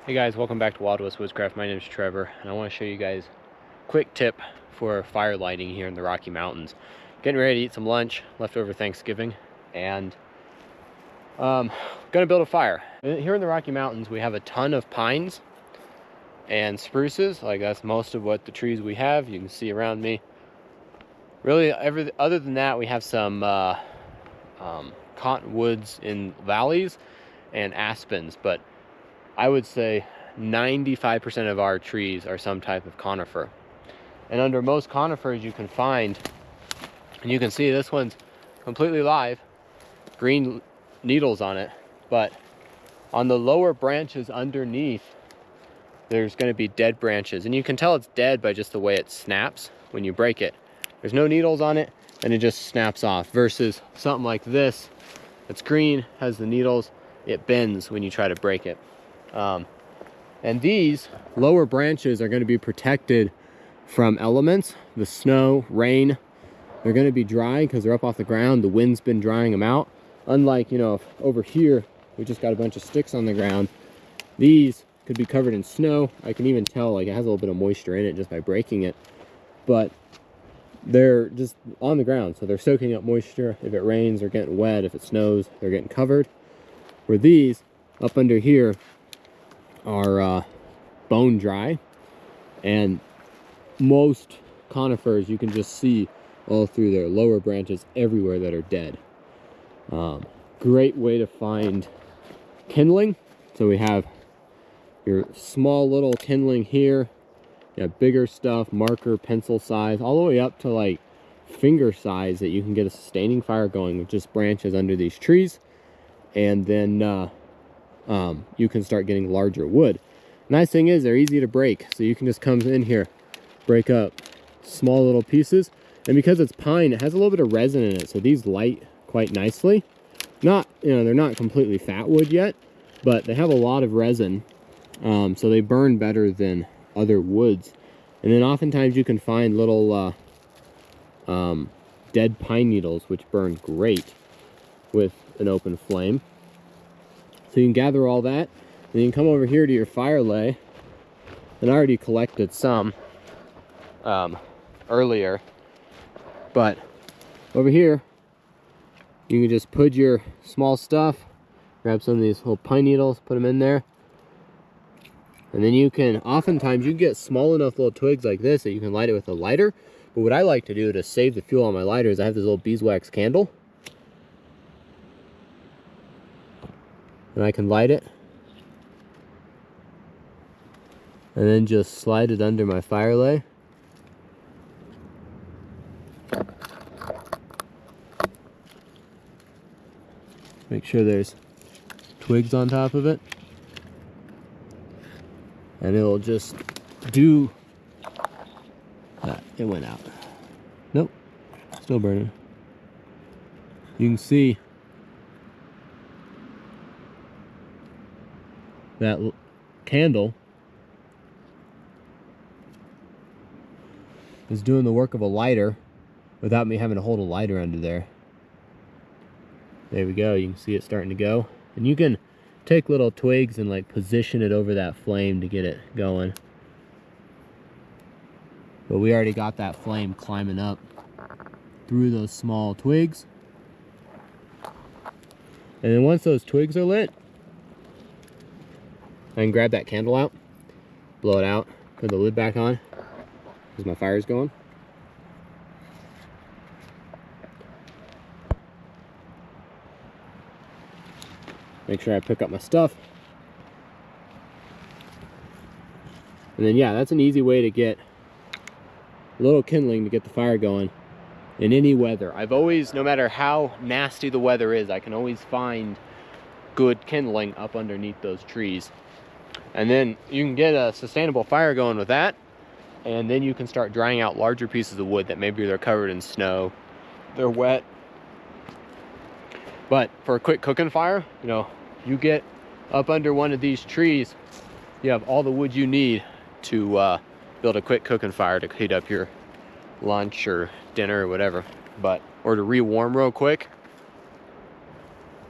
Hey guys, welcome back to Wild West Woodscraft. My name is Trevor, and I want to show you guys a quick tip for fire lighting here in the Rocky Mountains. Getting ready to eat some lunch, leftover Thanksgiving, and gonna build a fire. Here in the Rocky Mountains, we have a ton of pines and spruces. Like, that's most of what the trees we have. You can see around me. Really, other than that, we have some cottonwoods in valleys and aspens, but I would say 95% of our trees are some type of conifer. And under most conifers you can find, and you can see this one's completely live, green needles on it, but on the lower branches underneath, there's going to be dead branches. And you can tell it's dead by just the way it snaps when you break it. There's no needles on it, and it just snaps off, versus something like this, it's green, has the needles, it bends when you try to break it. And these lower branches are going to be protected from elements, the snow, rain. They're going to be dry because they're up off the ground. The wind's been drying them out. Unlike, if over here, we just got a bunch of sticks on the ground. These could be covered in snow. I can even tell, like, it has a little bit of moisture in it just by breaking it. But they're just on the ground, so they're soaking up moisture. If it rains, they're getting wet. If it snows, they're getting covered. Where these, up under here, are bone dry, and most conifers you can just see all through their lower branches everywhere that are dead. Great way to find kindling. So we have your small little kindling here, you have bigger stuff, marker, pencil size, all the way up to like finger size, that you can get a sustaining fire going with just branches under these trees. And then you can start getting larger wood. Nice thing is they're easy to break, so you can just come in here, break up small little pieces, and because it's pine, it has a little bit of resin in it, so these light quite nicely. Not, they're not completely fat wood yet, but they have a lot of resin, so they burn better than other woods. And then oftentimes you can find little dead pine needles, which burn great with an open flame. So you can gather all that, and you can come over here to your fire lay. And I already collected some earlier, but over here you can just put your small stuff, grab some of these little pine needles, put them in there, and then you can, oftentimes you can get small enough little twigs like this that you can light it with a lighter. But what I like to do to save the fuel on my lighter is I have this little beeswax candle, and I can light it and then just slide it under my fire lay. Make sure there's twigs on top of it, and it'll just do that. It went out. Nope, still burning. You can see that candle is doing the work of a lighter without me having to hold a lighter under there. There we go. You can see it starting to go. And you can take little twigs and like position it over that flame to get it going. But we already got that flame climbing up through those small twigs. And then once those twigs are lit, I can grab that candle out, blow it out, put the lid back on, because my fire's going. Make sure I pick up my stuff. And then, yeah, that's an easy way to get a little kindling to get the fire going in any weather. I've always, no matter how nasty the weather is, I can always find good kindling up underneath those trees. And then you can get a sustainable fire going with that, and then you can start drying out larger pieces of wood that maybe they're covered in snow, they're wet. But for a quick cooking fire, you get up under one of these trees, you have all the wood you need to build a quick cooking fire to heat up your lunch or dinner or whatever, or to rewarm real quick.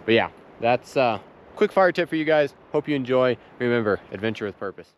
But yeah, that's a quick fire tip for you guys. Hope you enjoy. Remember, adventure with purpose.